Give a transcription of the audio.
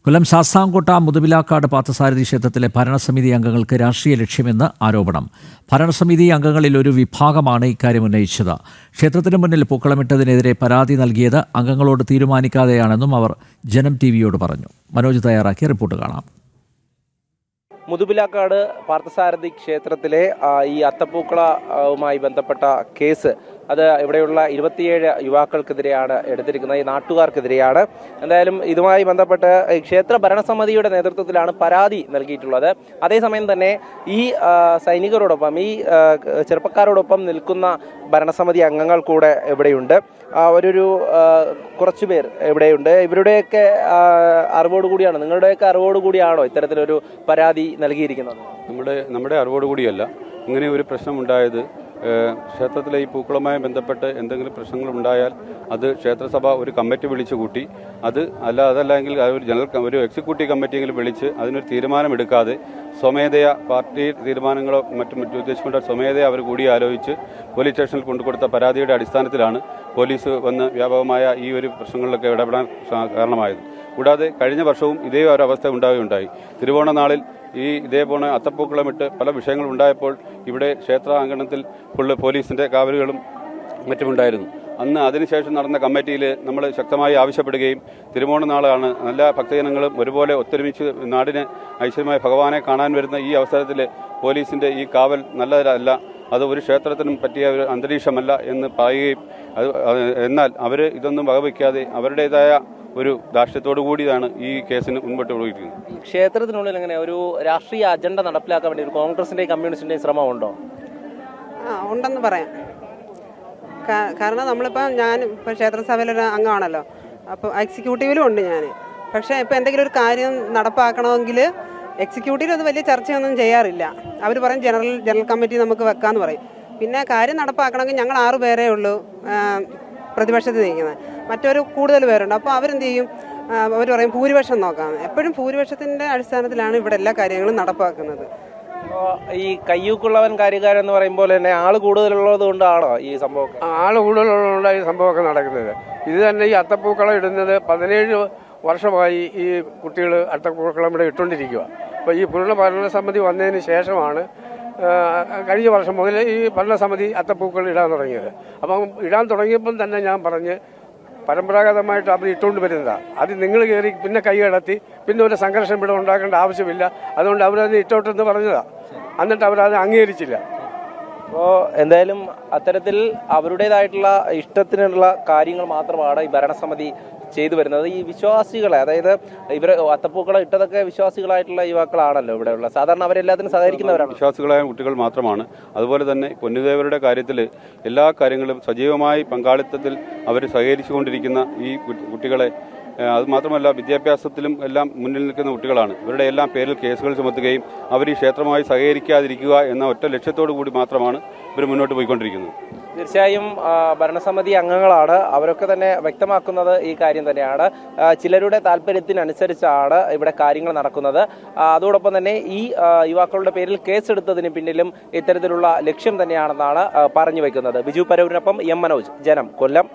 കൊല്ലം ശാസ്താംകോട്ട മുതുവിലാക്കാട് പാർത്ഥസാരഥി ക്ഷേത്രത്തിലെ ഭരണസമിതി അംഗങ്ങൾക്ക് രാഷ്ട്രീയ ലക്ഷ്യമെന്ന് ആരോപണം. ഭരണസമിതി അംഗങ്ങളിൽ ഒരു വിഭാഗമാണ് ഇക്കാര്യം ഉന്നയിച്ചത്. ക്ഷേത്രത്തിന് മുന്നിൽ പൂക്കളമിട്ടതിനെതിരെ പരാതി നൽകിയത് അംഗങ്ങളോട് തീരുമാനിക്കാതെയാണെന്നും അവർ ജനം ടിവിയോട് പറഞ്ഞു. മനോജ് തയ്യാറാക്കിയ റിപ്പോർട്ട് കാണാം. മുതുവിലാക്കാട് പാർത്ഥസാരഥി ക്ഷേത്രത്തിലെ ഈ അത്തപ്പൂക്കളവുമായി ബന്ധപ്പെട്ട കേസ് അത് ഇവിടെയുള്ള 27 യുവാക്കൾക്കെതിരെയാണ് എടുത്തിരിക്കുന്നത്. ഈ നാട്ടുകാർക്കെതിരെയാണ്. എന്തായാലും ഇതുമായി ബന്ധപ്പെട്ട് ക്ഷേത്ര ഭരണസമിതിയുടെ നേതൃത്വത്തിലാണ് പരാതി നൽകിയിട്ടുള്ളത്. അതേസമയം തന്നെ ഈ സൈനികരോടൊപ്പം ഈ ചെറുപ്പക്കാരോടൊപ്പം നിൽക്കുന്ന ഭരണസമിതി അംഗങ്ങൾ കൂടെ ഇവിടെയുണ്ട്. ഒരു കുറച്ചുപേർ ഇവിടെയുണ്ട്. ഇവരുടെയൊക്കെ അറിവോടുകൂടിയാണ്, നിങ്ങളുടെയൊക്കെ അറിവോടുകൂടിയാണോ ഇത്തരത്തിലൊരു പരാതി നൽകിയിരിക്കുന്നത്? നമ്മുടെ അറിവോടുകൂടിയല്ല. ഇങ്ങനെ ഒരു പ്രശ്നമുണ്ടായത് ക്ഷേത്രത്തിലെ ഈ പൂക്കളുമായി ബന്ധപ്പെട്ട് എന്തെങ്കിലും പ്രശ്നങ്ങൾ ഉണ്ടായാൽ അത് ക്ഷേത്രസഭ ഒരു കമ്മിറ്റി വിളിച്ചു കൂട്ടി, അതല്ലെങ്കിൽ ഒരു എക്സിക്യൂട്ടീവ് കമ്മിറ്റിയെങ്കിലും വിളിച്ച് അതിനൊരു തീരുമാനമെടുക്കാതെ സ്വമേധയാ പാർട്ടി തീരുമാനങ്ങളോ മറ്റും ഉദ്ദേശിച്ചുകൊണ്ട് സ്വമേധയാ അവർ കൂടി ആലോചിച്ച് പോലീസ് സ്റ്റേഷനിൽ കൊണ്ടുകൊടുത്ത പരാതിയുടെ അടിസ്ഥാനത്തിലാണ് പോലീസ് വന്ന് വ്യാപകമായ ഈ ഒരു പ്രശ്നങ്ങളിലൊക്കെ ഇടപെടാൻ കാരണമായത്. കൂടാതെ കഴിഞ്ഞ വർഷവും ഇതേ ഒരു അവസ്ഥ ഉണ്ടാവുകയുണ്ടായി. തിരുവോണ നാളിൽ ഇതേപോലെ അത്തപ്പൂക്കളമിട്ട് പല വിഷയങ്ങളുണ്ടായപ്പോൾ ഇവിടെ ക്ഷേത്ര അങ്കണത്തിൽ ഫുള്ള് പോലീസിൻ്റെ കാവലുകളും മറ്റുമുണ്ടായിരുന്നു. അന്ന് അതിനുശേഷം നടന്ന കമ്മിറ്റിയിൽ നമ്മൾ ശക്തമായി ആവശ്യപ്പെടുകയും തിരുവോണ നാളാണ്, നല്ല ഭക്തജനങ്ങളും ഒരുപോലെ ഒത്തൊരുമിച്ച് നാടിന് ഐശ്വര്യമായ ഭഗവാനെ കാണാൻ വരുന്ന ഈ അവസരത്തിൽ പോലീസിൻ്റെ ഈ കാവൽ നല്ലതല്ല, അത് ഒരു ക്ഷേത്രത്തിനും പറ്റിയ ഒരു അന്തരീക്ഷമല്ല എന്ന് പറയുകയും എന്നാൽ അവർ ഇതൊന്നും വകവയ്ക്കാതെ അവരുടേതായ ഒരു ധാർഷ്ട്യത്തോടു കൂടിയാണ് ഈ കേസിന് മുൻപോട്ട് പോയിരിക്കുന്നത്. ക്ഷേത്രത്തിനുള്ളിൽ എങ്ങനെ ഒരു രാഷ്ട്രീയ അജണ്ട നടപ്പിലാക്കാൻ വേണ്ടി ഒരു കോൺഗ്രസിന്റെയും കമ്മ്യൂണിസ്റ്റിന്റെയും ശ്രമമുണ്ടോ? ഉണ്ടെന്ന് പറയാം. കാരണം ഞാൻ ഇപ്പോൾ ക്ഷേത്രസഭയിലൊരു അംഗമാണല്ലോ, അപ്പോൾ എക്സിക്യൂട്ടീവിലും ഉണ്ട് ഞാൻ. പക്ഷേ ഇപ്പോൾ എന്തെങ്കിലും ഒരു കാര്യം നടപ്പാക്കണമെങ്കിൽ എക്സിക്യൂട്ടീവിൽ അത് വലിയ ചർച്ചയൊന്നും ചെയ്യാറില്ല. അവർ പറയും ജനറൽ കമ്മിറ്റി നമുക്ക് വെക്കാമെന്ന് പറയും. പിന്നെ കാര്യം നടപ്പാക്കണമെങ്കിൽ ഞങ്ങൾ 6 പേരേ ഉള്ളൂ പ്രതിപക്ഷത്തിൽ നിൽക്കുന്നത്, മറ്റൊരു കൂടുതൽ പേരുണ്ട്. അപ്പോൾ അവരെന്ത് ചെയ്യും? അവർ പറയും ഭൂരിപക്ഷം നോക്കാമെന്ന്. എപ്പോഴും ഭൂരിപക്ഷത്തിൻ്റെ അടിസ്ഥാനത്തിലാണ് ഇവിടെ എല്ലാ കാര്യങ്ങളും നടപ്പാക്കുന്നത്. ഈ കയ്യൂക്കുള്ളവൻ കാര്യക്കാരൻ എന്ന് പറയുമ്പോൾ തന്നെ ആൾ കൂടുതലുള്ളത് കൊണ്ടാണോ ഈ സംഭവം? ആൾ കൂടുതലുള്ളതുകൊണ്ടാണ് ഈ സംഭവമൊക്കെ നടക്കുന്നത്. ഇത് തന്നെ ഈ അത്തപ്പൂക്കളം ഇടുന്നത് 17 വർഷമായി ഈ കുട്ടികൾ അത്തപ്പൂക്കളം ഇവിടെ ഇട്ടുകൊണ്ടിരിക്കുക. അപ്പോൾ ഈ പൂർണ്ണ ഭരണസമിതി വന്നതിന് ശേഷമാണ് കഴിഞ്ഞ വർഷം മുതൽ ഈ ഭരണസമിതി അത്തപ്പൂക്കൾ ഇടാൻ തുടങ്ങിയത്. അപ്പം ഇടാൻ തുടങ്ങിയപ്പം തന്നെ ഞാൻ പറഞ്ഞ് പരമ്പരാഗതമായിട്ട് അവർ ഇട്ടുകൊണ്ട് വരുന്നതാണ്. അത് നിങ്ങൾ കയറി പിന്നെ കൈ കടത്തി പിന്നെ ഒരു സംഘർഷം ഇവിടെ ഉണ്ടാക്കേണ്ട ആവശ്യമില്ല, അതുകൊണ്ട് അവരത് ഇട്ടോട്ടെന്ന് പറഞ്ഞതാണ്. എന്നിട്ട് അവരത് അംഗീകരിച്ചില്ല. അപ്പോൾ എന്തായാലും അത്തരത്തിൽ അവരുടേതായിട്ടുള്ള ഇഷ്ടത്തിനുള്ള കാര്യങ്ങൾ മാത്രമാണ് ഈ ഭരണസമിതി ചെയ്തു വരുന്നത്. ഈ വിശ്വാസികളെ, അതായത് ഇവർ അത്തപ്പൂക്കളം ഇട്ടതൊക്കെ വിശ്വാസികളായിട്ടുള്ള യുവാക്കളാണല്ലോ ഇവിടെയുള്ള. സാധാരണ അവരെല്ലാത്തിനും സഹകരിക്കുന്നവരാണ്. വിശ്വാസികളായ കുട്ടികൾ മാത്രമാണ്. അതുപോലെ തന്നെ പൊന്നുദേവരുടെ കാര്യത്തിൽ എല്ലാ കാര്യങ്ങളും സജീവമായി പങ്കാളിത്തത്തിൽ അവർ സഹകരിച്ചുകൊണ്ടിരിക്കുന്ന ഈ കുട്ടികളെ, അത് മാത്രമല്ല വിദ്യാഭ്യാസത്തിലും എല്ലാം മുന്നിൽ നിൽക്കുന്ന കുട്ടികളാണ്. ഇവരുടെ എല്ലാം പേരിൽ കേസുകൾ ചുമത്തുകയും അവർ ഈ ക്ഷേത്രമായി സഹകരിക്കാതിരിക്കുക എന്ന ഒറ്റ ലക്ഷ്യത്തോടു കൂടി മാത്രമാണ് ഇവർ മുന്നോട്ട് പോയിക്കൊണ്ടിരിക്കുന്നത്. തീർച്ചയായും ഭരണസമിതി അംഗങ്ങളാണ്, അവരൊക്കെ തന്നെ വ്യക്തമാക്കുന്നത് ഈ കാര്യം തന്നെയാണ്. ചിലരുടെ താല്പര്യത്തിനനുസരിച്ചാണ് ഇവിടെ കാര്യങ്ങൾ നടക്കുന്നത്. അതോടൊപ്പം തന്നെ ഈ യുവാക്കളുടെ പേരിൽ കേസെടുത്തതിന് പിന്നിലും ഇത്തരത്തിലുള്ള ലക്ഷ്യം തന്നെയാണെന്നാണ് പറഞ്ഞു വയ്ക്കുന്നത്. ബിജു പരൂരിനൊപ്പം എം മനോജ്, ജനം, കൊല്ലം.